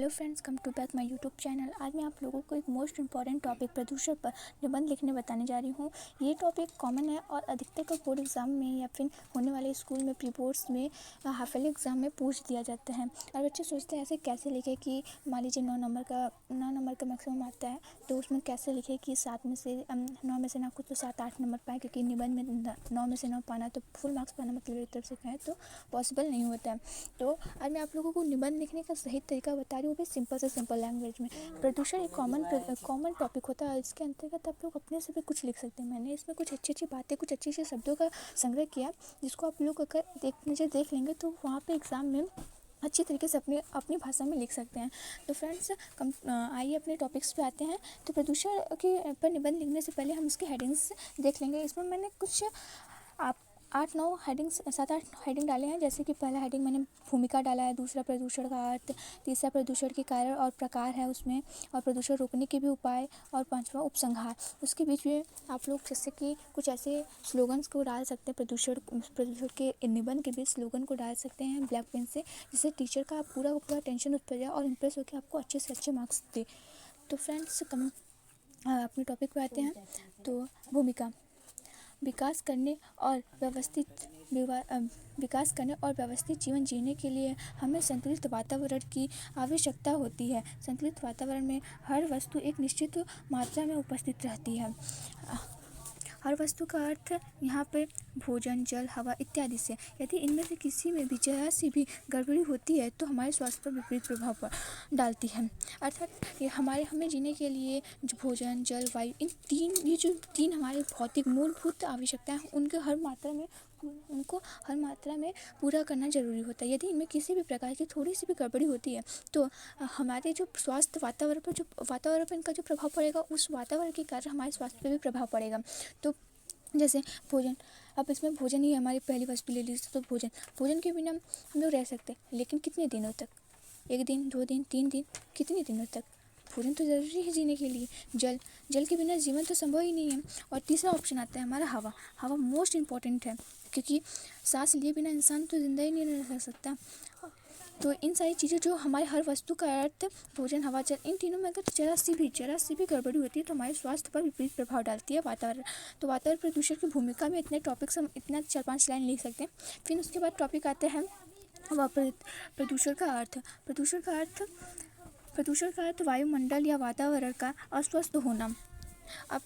Hello friends, come to back my YouTube channel. आज मैं आप लोगों को एक मोस्ट इंपॉर्टेंट टॉपिक प्रदूषण पर निबंध लिखने बताने जा रही हूँ। ये टॉपिक कॉमन है और अधिकतर का बोर्ड एग्जाम में या फिर होने वाले स्कूल में प्री बोर्ड्स में हाफ ईयरली एग्जाम में पूछ दिया जाता है। और बच्चे सोचते हैं ऐसे कैसे लिखे कि मान लीजिए 9 नंबर का मैक्सिमम आता है, तो उसमें कैसे लिखे कि 9 में से ना कुछ तो 7-8 नंबर पाए, क्योंकि निबंध में 9 में से 9 पाना तो फुल मार्क्स पाना मतलब एक तरफ से कहें तो पॉसिबल नहीं होता है। तो आज मैं आप लोगों को निबंध लिखने का सही तरीका बता रही हूँ, भी सिंपल से सिंपल लैंग्वेज में। प्रदूषण एक कॉमन टॉपिक होता है, इसके अंतर्गत आप लोग अपने से भी कुछ लिख सकते हैं। मैंने इसमें कुछ अच्छी अच्छी बातें, कुछ अच्छे अच्छे शब्दों का संग्रह किया, जिसको आप लोग अगर देख लेंगे तो वहाँ पे एग्ज़ाम में अच्छी तरीके से अपनी भाषा में लिख सकते हैं। तो फ्रेंड्स, आइए अपने टॉपिक्स पे आते हैं। तो प्रदूषण के पर निबंध लिखने से पहले हम इसके हेडिंग्स देख लेंगे। इसमें मैंने कुछ 7-8 हेडिंग डाले हैं। जैसे कि पहला हेडिंग मैंने भूमिका डाला है, दूसरा प्रदूषण का अर्थ, तीसरा प्रदूषण के कारण और प्रकार है उसमें, और प्रदूषण रोकने के भी उपाय, और पांचवा उपसंहार। उसके बीच में आप लोग जैसे कि कुछ ऐसे स्लोगन्स को डाल सकते हैं, प्रदूषण के निबंध के बीच स्लोगन को डाल सकते हैं ब्लैक पेन से, जिससे टीचर का पूरा टेंशन उस पर जाए और इम्प्रेस होकर आपको अच्छे से अच्छे मार्क्स दे। तो फ्रेंड्स, अपने टॉपिक पे आते हैं। तो भूमिका, विकास करने और व्यवस्थित जीवन जीने के लिए हमें संतुलित वातावरण की आवश्यकता होती है। संतुलित वातावरण में हर वस्तु एक निश्चित मात्रा में उपस्थित रहती है। हर वस्तु का अर्थ यहाँ पे भोजन, जल, हवा इत्यादि से। यदि इनमें से किसी में भी जरा सी भी गड़बड़ी होती है तो हमारे स्वास्थ्य पर विपरीत प्रभाव डालती है। अर्थात ये हमें जीने के लिए जो भोजन, जल, वायु, ये जो तीन हमारे भौतिक मूलभूत आवश्यकताएं हैं, उनको हर मात्रा में पूरा करना जरूरी होता है। यदि इनमें किसी भी प्रकार की थोड़ी सी भी गड़बड़ी होती है तो हमारे जो स्वास्थ्य वातावरण पर इनका जो प्रभाव पड़ेगा, उस वातावरण के कारण हमारे स्वास्थ्य पर भी प्रभाव पड़ेगा। तो जैसे भोजन, अब इसमें भोजन ही हमारी पहली वस्तु ले लीजिए। तो भोजन के बिना हम लोग रह सकते हैं, लेकिन कितने दिनों तक? 1 दिन, 2 दिन, 3 दिन, कितने दिनों तक? भोजन तो ज़रूरी है जीने के लिए। जल के बिना जीवन तो संभव ही नहीं है। और तीसरा ऑप्शन आता है हमारा हवा मोस्ट इम्पॉर्टेंट है, क्योंकि सांस लिए बिना इंसान तो जिंदा ही नहीं रह सकता। तो इन सारी चीज़ें जो हमारे हर वस्तु का अर्थ भोजन, हवा, जल, इन तीनों में अगर जरा सी भी गड़बड़ी होती है तो हमारे स्वास्थ्य पर विपरीत प्रभाव डालती है वातावरण। तो वातावरण प्रदूषण की भूमिका में इतने टॉपिक्स हम इतना 4-5 लाइन लिख सकते हैं। फिर उसके बाद टॉपिक आते हैं प्रदूषण का अर्थ वायुमंडल या वातावरण का अस्वस्थ होना। अब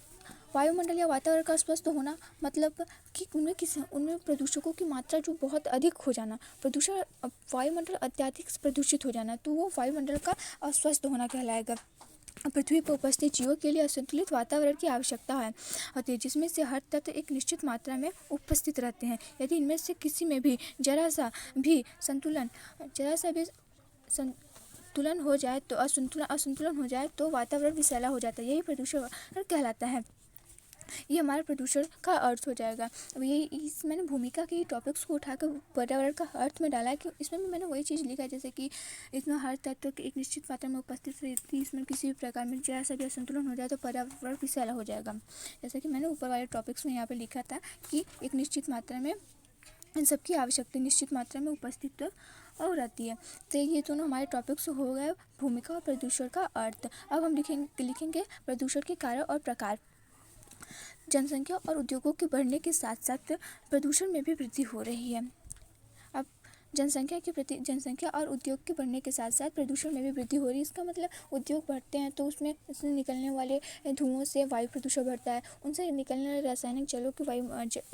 वायुमंडल या वातावरण का अस्वस्थ होना मतलब कि उनमें प्रदूषकों की मात्रा जो बहुत अधिक हो जाना, वायुमंडल अत्यधिक प्रदूषित हो जाना, तो वो वायुमंडल का अस्वस्थ होना कहलाएगा। पृथ्वी पर उपस्थित जीवों के लिए असंतुलित वातावरण की आवश्यकता होती है, जिसमें से हर तत्व एक निश्चित मात्रा में उपस्थित रहते हैं। यदि इनमें से किसी में भी जरा सा भी संतुलन हो जाए तो असंतुलन हो जाए तो वातावरण विषैला हो जाता है। यही प्रदूषण कहलाता है। ये हमारा प्रदूषण का अर्थ हो जाएगा। मैंने भूमिका के टॉपिक्स को उठाकर पर्यावरण का अर्थ में डाला है, कि इसमें भी मैंने वही चीज़ लिखा है, जैसे कि इसमें हर तत्व की एक निश्चित मात्रा में उपस्थित रहती है। इसमें किसी भी प्रकार में जरा सा भी असंतुलन हो जाए तो पर्यावरण विषैला हो जाएगा। जैसे कि मैंने ऊपर वाले टॉपिक्स में यहाँ पर लिखा था कि एक निश्चित मात्रा में इन सबकी आवश्यकता निश्चित मात्रा में उपस्थित और रहती है। तो ये दोनों हमारे टॉपिक्स हो गए, भूमिका और प्रदूषण का अर्थ। अब हम लिखेंगे प्रदूषण के कारण और प्रकार। जनसंख्या और उद्योगों के बढ़ने के साथ साथ प्रदूषण में भी वृद्धि हो रही है। अब जनसंख्या और उद्योग के बढ़ने के साथ साथ प्रदूषण में भी वृद्धि हो रही है। इसका मतलब उद्योग बढ़ते हैं तो उसमें निकलने वाले धुओं से वायु प्रदूषण बढ़ता है। उनसे निकलने वाले रासायनिक जलों की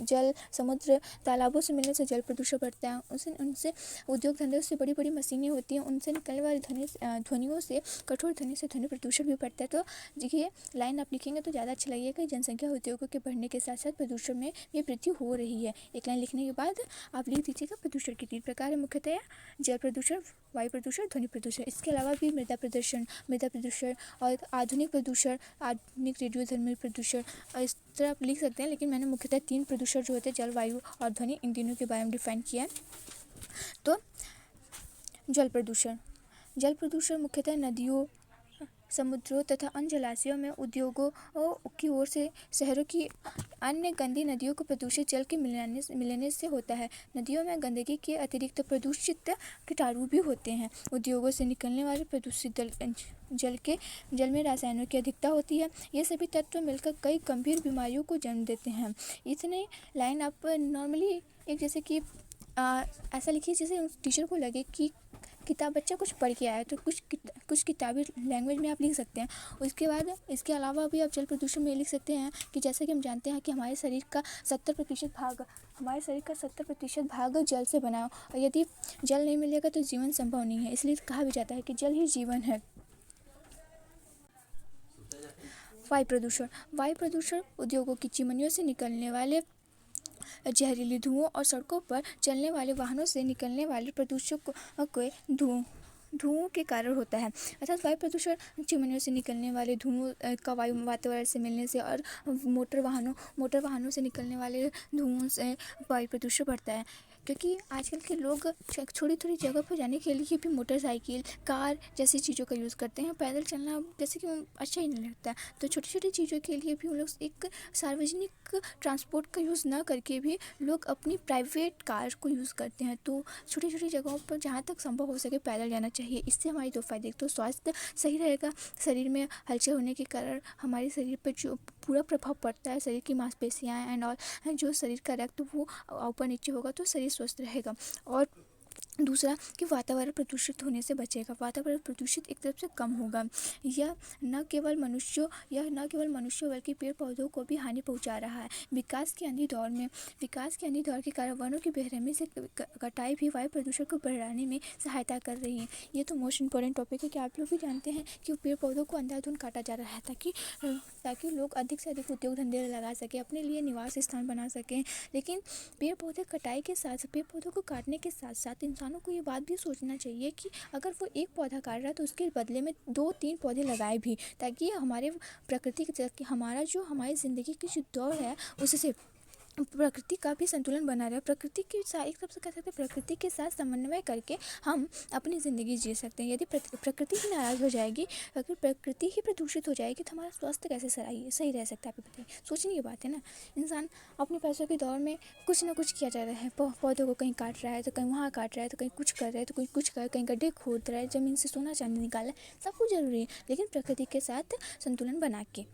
जल, समुद्र, तालाबों से मिलने से जल प्रदूषण बढ़ता है। उनसे उद्योग धंधे से बड़ी बड़ी मशीनें होती हैं, उनसे निकलने वाली ध्वनियों से, कठोर ध्वनि से ध्वनि प्रदूषण भी बढ़ता है। तो ये लाइन आप लिखेंगे तो ज़्यादा अच्छा लगेगा। जनसंख्या उद्योगों के बढ़ने के साथ साथ प्रदूषण में भी वृद्धि हो रही है। एक लाइन लिखने के बाद आप लिख दीजिएगा प्रदूषण के 3 प्रकार है मुख्यतया: जल प्रदूषण, वायु प्रदूषण, ध्वनि प्रदूषण। इसके अलावा भी मृदा प्रदूषण और आधुनिक रेडियोधर्मी प्रदूषण, इस तरह आप लिख सकते हैं। लेकिन मैंने मुख्यतः 3 प्रदूषण जो होते हैं, जल, वायु और ध्वनि, इन तीनों के बारे में डिफाइन किया है। तो जल प्रदूषण मुख्यतः नदियों, समुद्रों तथा अन्य जलाशयों में उद्योगों की ओर से शहरों की अन्य गंदी नदियों को प्रदूषित जल के मिलने से होता है। नदियों में गंदगी के अतिरिक्त प्रदूषित कीटाणु भी होते हैं। उद्योगों से निकलने वाले प्रदूषित जल में रसायनों की अधिकता होती है। ये सभी तत्व मिलकर कई गंभीर बीमारियों को जन्म देते हैं। इतने लाइन आप नॉर्मली एक जैसे कि ऐसा लिखिए जैसे टीचर को लगे कि किताब बच्चा कुछ पढ़ के आया, तो कुछ किताबी लैंग्वेज में आप लिख सकते हैं। उसके बाद इसके अलावा भी आप जल प्रदूषण में लिख सकते हैं कि जैसा कि हम जानते हैं कि हमारे शरीर का 70% भाग जल से बना है, और यदि जल नहीं मिलेगा तो जीवन संभव नहीं है। इसलिए कहा भी जाता है कि जल ही जीवन है। वायु प्रदूषण उद्योगों की चिमनियों से निकलने वाले जहरीले धुओं और सड़कों पर चलने वाले वाहनों से निकलने वाले प्रदूषकों के धुओं के कारण होता है। अर्थात वायु प्रदूषण चिमनियों से निकलने वाले धुओं का वायु वातावरण से मिलने से और मोटर वाहनों से निकलने वाले धुओं से वायु प्रदूषण बढ़ता है। क्योंकि आजकल के लोग थोड़ी जगह पर जाने के लिए भी मोटरसाइकिल, कार जैसी चीज़ों का यूज़ करते हैं। पैदल चलना जैसे कि अच्छा ही नहीं लगता, तो छोटी चीज़ों के लिए भी हम लोग एक सार्वजनिक ट्रांसपोर्ट का यूज़ ना करके भी लोग अपनी प्राइवेट कार को यूज़ करते हैं। तो छोटी जगहों पर जहाँ तक संभव हो सके पैदल जाना चाहिए। इससे हमारी 2 फायदे, तो स्वास्थ्य सही रहेगा, शरीर में हलचल होने के कारण हमारे शरीर पर जो पूरा प्रभाव पड़ता है, शरीर की मांसपेशियाँ एंड ऑल, जो शरीर का रक्त वो ऊपर नीचे होगा तो शरीर स्वस्थ रहेगा। और दूसरा कि वातावरण प्रदूषित होने से बचेगा। वातावरण प्रदूषित एक तरफ से कम होगा। यह न केवल मनुष्यों बल्कि पेड़ पौधों को भी हानि पहुंचा रहा है। विकास के अंधी दौर के कारण वनों की बेरहमी से कटाई भी वायु प्रदूषण को बढ़ाने में सहायता कर रही है। ये तो मोस्ट इम्पोर्टेंट टॉपिक है कि आप लोग भी जानते हैं कि पेड़ पौधों को अंधाधुंध काटा जा रहा है ताकि लोग अधिक से अधिक उद्योग धंधे लगा सकें, अपने लिए निवास स्थान बना सकें। लेकिन पेड़ पौधों को काटने के साथ साथ इंसानों को ये बात भी सोचना चाहिए कि अगर वो एक पौधा काट रहा है तो उसके बदले में 2-3 पौधे लगाए भी, ताकि हमारी ज़िंदगी की जो दौड़ है उससे प्रकृति का भी संतुलन बना रहे। प्रकृति के साथ एक सबसे कह सकते हैं, प्रकृति के साथ समन्वय करके हम अपनी ज़िंदगी जी सकते हैं। यदि प्रकृति ही नाराज़ हो जाएगी, अगर प्रकृति ही प्रदूषित हो जाएगी तो हमारा स्वास्थ्य कैसे सही रह सकता है? आप बताइए, सोचने की बात है ना। इंसान अपने पैसों के दौर में कुछ ना कुछ किया जा रहा है। पौधों को कहीं काट रहा है तो कहीं वहाँ काट रहा है, तो कहीं कुछ कर रहा है तो कोई कुछ कर, कहीं गड्ढे खोद रहा है, ज़मीन से सोना चांदी निकाल रहा है। सब कुछ ज़रूरी है, लेकिन प्रकृति के साथ संतुलन बना के,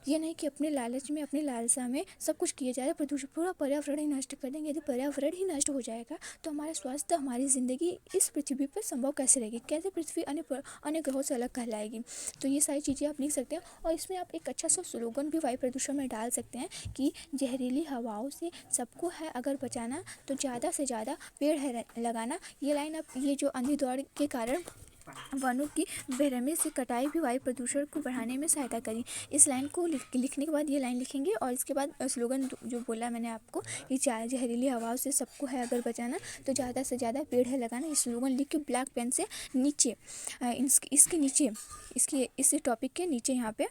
ये नहीं कि अपने लालच में, अपनी लालसा में सब कुछ किए जा रहे, प्रदूषण पूरा पर्यावरण ही नष्ट कर देंगे। यदि पर्यावरण ही नष्ट हो जाएगा तो हमारा स्वास्थ्य, हमारी ज़िंदगी इस पृथ्वी पर संभव कैसे रहेगी? कैसे पृथ्वी अन्य ग्रहों से अलग कहलाएगी? तो ये सारी चीज़ें आप लिख सकते हैं। और इसमें आप एक अच्छा सा स्लोगन भी वायु प्रदूषण में डाल सकते हैं कि जहरीली हवाओं से सबको है अगर बचाना तो ज़्यादा से ज़्यादा पेड़ है लगाना। ये लाइन आप, ये जो आंधी दौड़ के कारण वनों की बेरहमी से कटाई भी वायु प्रदूषण को बढ़ाने में सहायता करी। इस लाइन को लिखने के बाद ये लाइन लिखेंगे और इसके बाद स्लोगन जो बोला मैंने आपको कि जहरीली हवाओं से सबको है अगर बचाना तो ज़्यादा से ज़्यादा पेड़ है लगाना, ये स्लोगन लिख के ब्लैक पेन से नीचे इसके नीचे इस टॉपिक के नीचे यहाँ पे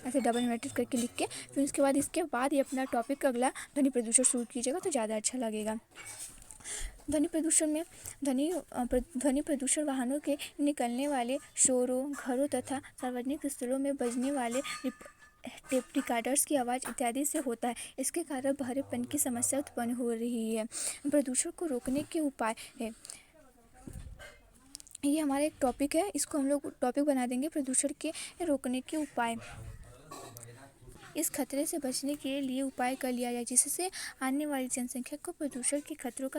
ऐसे डबल इन्वर्टेड करके लिख के, फिर उसके बाद ये अपना टॉपिक अगला ध्वनि प्रदूषण शुरू कीजिएगा तो ज़्यादा अच्छा लगेगा। ध्वनि प्रदूषण वाहनों के निकलने वाले शोरों, घरों तथा सार्वजनिक स्थलों में बजने वाले टेप रिकॉर्डर्स की आवाज़ इत्यादि से होता है। इसके कारण बहरेपन की समस्या उत्पन्न हो रही है। प्रदूषण को रोकने के उपाय है, ये हमारा एक टॉपिक है, इसको हम लोग टॉपिक बना देंगे, प्रदूषण के रोकने के उपाय। इस खतरे से बचने के लिए उपाय कर लिया जाए जिससे आने वाली जनसंख्या को प्रदूषण के खतरों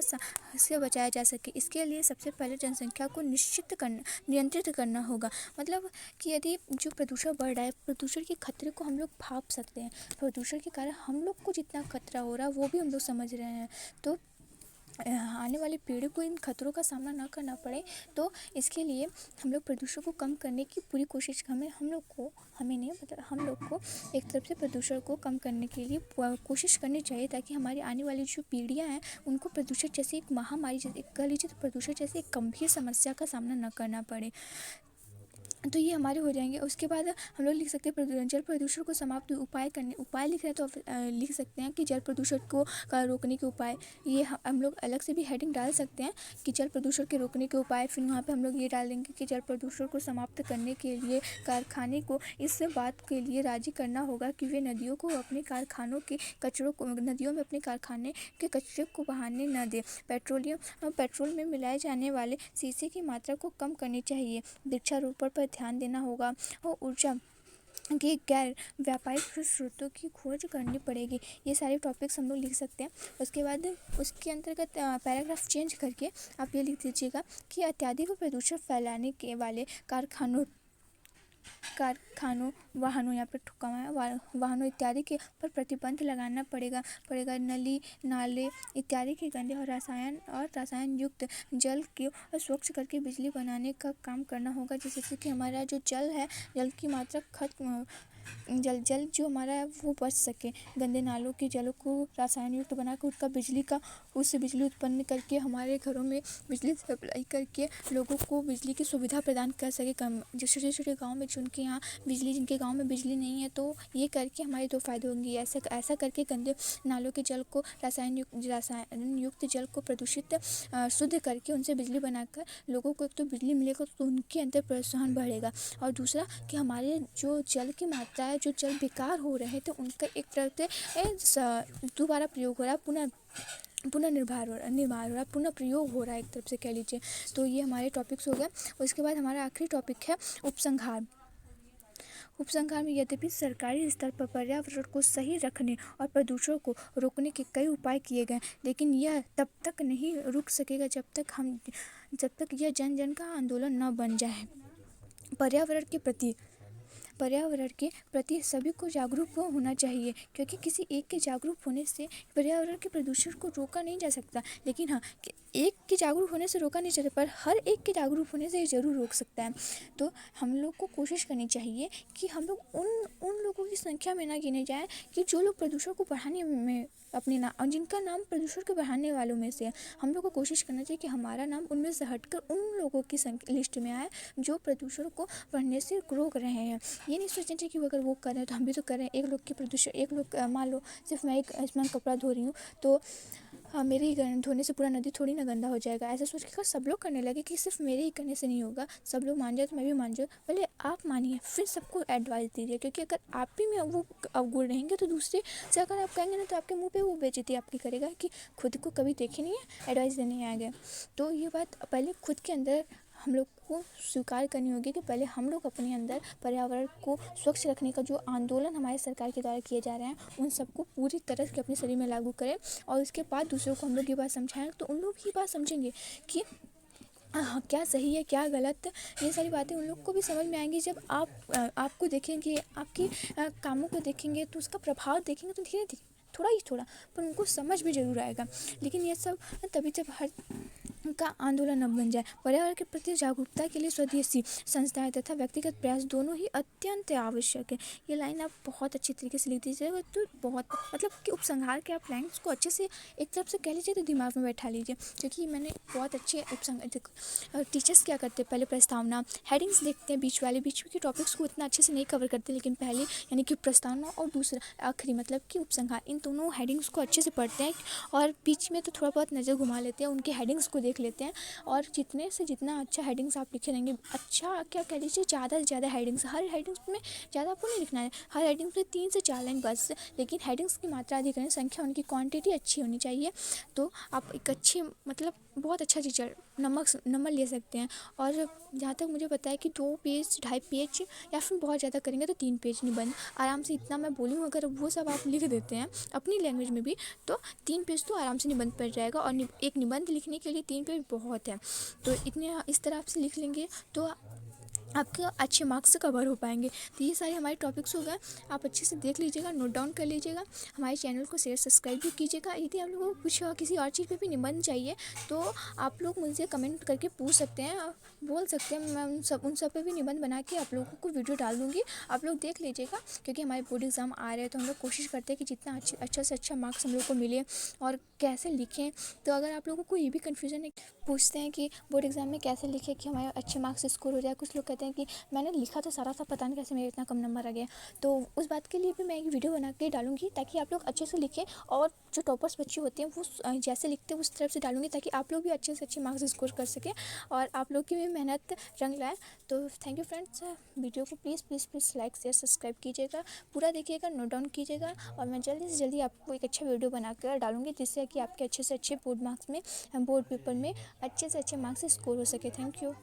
से बचाया जा सके। इसके लिए सबसे पहले जनसंख्या को नियंत्रित करना होगा। मतलब कि यदि जो प्रदूषण बढ़ रहा है, प्रदूषण के खतरे को हम लोग भाप सकते हैं। प्रदूषण के कारण हम लोग को जितना खतरा हो रहा है वो भी हम लोग समझ रहे हैं, तो आने वाली पीढ़ी को इन खतरों का सामना ना करना पड़े, तो इसके लिए हम लोग प्रदूषण को कम करने की पूरी कोशिश हम लोग को एक तरफ से प्रदूषण को कम करने के लिए कोशिश करनी चाहिए, ताकि हमारी आने वाली जो पीढ़ियां हैं उनको प्रदूषण जैसे एक महामारी, कह लीजिए तो प्रदूषण जैसे एक गंभीर समस्या का सामना न करना पड़े। तो ये हमारे हो जाएंगे। उसके बाद हम लोग लिख सकते हैं जल प्रदूषण को समाप्त उपाय लिख रहे हैं तो लिख सकते हैं कि जल प्रदूषण को का रोकने के उपाय। ये हम लोग अलग से भी हेडिंग डाल सकते हैं कि जल प्रदूषण के रोकने के उपाय। फिर वहाँ पे हम लोग ये डाल देंगे कि जल प्रदूषण को समाप्त करने के लिए कारखाने को इस बात के लिए राजी करना होगा कि वे नदियों को अपने कारखानों के कचरों को नदियों में अपने कारखाने के कचरे को बहाने न दे। पेट्रोल में मिलाए जाने वाले शीशे की मात्रा को कम करनी चाहिए। वृक्षारोपण पर ध्यान देना होगा और ऊर्जा के गैर व्यापारिक स्रोतों की खोज करनी पड़ेगी। ये सारे टॉपिक्स हम लोग लिख सकते हैं। उसके बाद उसके अंतर्गत पैराग्राफ चेंज करके आप ये लिख दीजिएगा कि अत्यधिक प्रदूषण फैलाने के वाले कारखानों वाहनों यहाँ पर ठुका हुआ है वाहनों इत्यादि के पर प्रतिबंध लगाना पड़ेगा। नली नाले इत्यादि के गंदे और रसायन युक्त जल को स्वच्छ करके बिजली बनाने का काम करना होगा, जिससे कि हमारा जो जल है, जल की मात्रा खत्म जल जो हमारा है वो बच सके। गंदे नालों के जलों को रसायन युक्त बनाकर उससे बिजली उत्पन्न करके हमारे घरों में बिजली सप्लाई करके लोगों को बिजली की सुविधा प्रदान कर सके। जो छोटे छोटे गाँव में जिनके गाँव में बिजली नहीं है, तो ये करके हमारे दो फायदे होंगे। ऐसा करके गंदे नालों के जल को रसायन युक्त जल को प्रदूषित शुद्ध करके उनसे बिजली बनाकर लोगों को एक तो बिजली मिलेगा, तो उनके अंदर प्रोत्साहन बढ़ेगा। और दूसरा कि हमारे जो जल की मात्रा है, जो जल बेकार हो रहे थे, उनका एक तरह से दोबारा प्रयोग हो रहा है, पुनर्निर्माण हो रहा है, पुनः प्रयोग हो रहा है एक तरफ से कह लीजिए। तो ये हमारे टॉपिक्स हो गए। उसके बाद हमारा आखिरी टॉपिक है उपसंहार में। यद्यपि सरकारी स्तर पर पर्यावरण को सही रखने और प्रदूषण को रोकने के कई उपाय किए गए, लेकिन यह तब तक नहीं रुक सकेगा जब तक यह जन जन का आंदोलन न बन जाए। पर्यावरण के प्रति सभी को जागरूक होना चाहिए, क्योंकि किसी एक के जागरूक होने से पर्यावरण के प्रदूषण को रोका नहीं जा सकता। लेकिन हाँ, एक के जागरूक होने से रोका नहीं जा सकता, पर हर एक के जागरूक होने से ये ज़रूर रोक सकता है। तो हम लोग को कोशिश करनी चाहिए कि हम लोग उन लोगों की संख्या में ना गिने जाएँ कि जो लोग प्रदूषण को बढ़ाने में और जिनका नाम प्रदूषण को बढ़ाने वालों में से है। हम लोग को कोशिश करना चाहिए कि हमारा नाम उनमें से हटकर उन लोगों की लिस्ट में आए जो प्रदूषण को बढ़ने से रोक रहे हैं। ये नहीं सोचना चाहिए कि अगर वो कर रहे हैं तो हम भी तो कर रहे हैं। एक लोग मान लो सिर्फ मैं कपड़ा धो रही हूँ, तो मेरे ही धोने से पूरा नदी थोड़ी ना गंदा हो जाएगा। ऐसा सोच के सब लोग करने लगे कि सिर्फ मेरे ही करने से नहीं होगा, सब लोग मान जाए तो मैं भी मान जाऊँ। पहले आप मानिए, फिर सबको एडवाइस दीजिए, क्योंकि अगर आप ही में वो अवगुण रहेंगे तो दूसरे से अगर आप कहेंगे ना, तो आपके मुंह पे वो बेइज्जती आपकी करेगा कि खुद को कभी देखे नहीं है, एडवाइस देने आ गए। तो ये बात पहले खुद के अंदर हम लोग को स्वीकार करनी होगी कि पहले हम लोग अपने अंदर पर्यावरण को स्वच्छ रखने का जो आंदोलन हमारे सरकार के द्वारा किए जा रहे हैं, उन सबको पूरी तरह से अपने शरीर में लागू करें। और उसके बाद दूसरों को हम लोग ये बात समझाएं, तो उन लोग ये बात समझेंगे कि क्या सही है क्या गलत। ये सारी बातें उन लोग को भी समझ में आएंगी। जब आपको देखेंगे, आपके कामों को देखेंगे, तो उसका प्रभाव देखेंगे, तो धीरे धीरे थोड़ा पर उनको समझ भी जरूर आएगा। लेकिन ये सब तभी जब हर का आंदोलन न बन जाए। पर्यावरण के प्रति जागरूकता के लिए स्वदेशी संस्थाएं तथा व्यक्तिगत प्रयास दोनों ही अत्यंत आवश्यक है। ये लाइन आप बहुत अच्छी तरीके से लिख दीजिएगा, तो बहुत मतलब कि उपसंहार के आप लाइन्स को अच्छे से एक तरफ से कह लीजिए, तो दिमाग में बैठा लीजिए, क्योंकि मैंने बहुत अच्छे टीचर्स क्या करते हैं, पहले प्रस्तावना हेडिंग्स देखते हैं, बीच के टॉपिक्स को इतना अच्छे से नहीं कवर करते, लेकिन पहले यानी कि प्रस्तावना और दूसरा आखिरी मतलब कि उपसंहार, इन दोनों हेडिंग्स को अच्छे से पढ़ते हैं और बीच में तो थोड़ा बहुत नज़र घुमा लेते हैं, उनके हेडिंग्स को देख लेते हैं। और जितने से जितना अच्छा हेडिंग्स आप लिखे रहेंगे, अच्छा क्या कह लीजिए, ज़्यादा से ज़्यादा हेडिंग्स, हर हेडिंग्स में ज़्यादा आपको नहीं लिखना है, हर हेडिंग्स में 3 से 4 लाइन बस, लेकिन हेडिंग्स की मात्रा अधिक है, संख्या उनकी क्वांटिटी अच्छी होनी चाहिए। तो आप एक अच्छे मतलब बहुत अच्छा टीचर नंबर ले सकते हैं। और जहाँ तक मुझे पता है कि 2 पेज 2.5 पेज या फिर बहुत ज़्यादा करेंगे तो 3 पेज निबंध आराम से, इतना मैं बोली हूँ, अगर वो सब आप लिख देते हैं अपनी लैंग्वेज में भी, तो 3 पेज तो आराम से निबंध पड़ जाएगा। और एक निबंध लिखने के लिए 3 पेज बहुत है, तो इतने इस तरह से लिख लेंगे तो आपके अच्छे मार्क्स से कवर हो पाएंगे। तो ये सारे हमारे टॉपिक्स हो गए, आप अच्छे से देख लीजिएगा, नोट डाउन कर लीजिएगा। हमारे चैनल को शेयर सब्सक्राइब भी कीजिएगा। यदि आप लोगों को कुछ किसी और चीज़ पे भी निबंध चाहिए, तो आप लोग मुझसे कमेंट करके पूछ सकते हैं, बोल सकते हैं, मैं उन सब पे भी निबंध बना के आप लोगों को वीडियो डाल दूँगी, आप लोग देख लीजिएगा। क्योंकि हमारे बोर्ड एग्ज़ाम आ रहे हैं, तो हम लोग कोशिश करते हैं कि जितना अच्छा से अच्छा मार्क्स हम लोग को मिले और कैसे लिखें। तो अगर आप लोगों को ये भी कन्फ्यूज़न है, पूछते हैं कि बोर्ड एग्ज़ाम में कैसे लिखें कि हमारे अच्छे मार्क्स स्कोर हो जाए, कुछ लोग कहते हैं बोलते हैं कि मैंने लिखा तो सारा था, पता नहीं कैसे मेरा इतना कम नंबर आ गया। तो उस बात के लिए भी मैं एक वीडियो बना के डालूँगी ताकि आप लोग अच्छे से लिखें, और जो टॉपर्स बच्चे होते हैं वो जैसे लिखते हैं उस तरफ से डालूँगी ताकि आप लोग भी अच्छे से अच्छे मार्क्स स्कोर कर सकें और आप लोग की भी मेहनत रंग लाए। तो थैंक यू फ्रेंड्स। वीडियो को please please please like share subscribe कीजिएगा, पूरा देखिएगा, नोट डाउन कीजिएगा, और मैं जल्दी से जल्दी आपको एक अच्छा वीडियो बनाकर डालूँगी जिससे कि आपके अच्छे से अच्छे बोर्ड मार्क्स में, बोर्ड पेपर में अच्छे से अच्छे मार्क्स स्कोर हो सके। Thank you.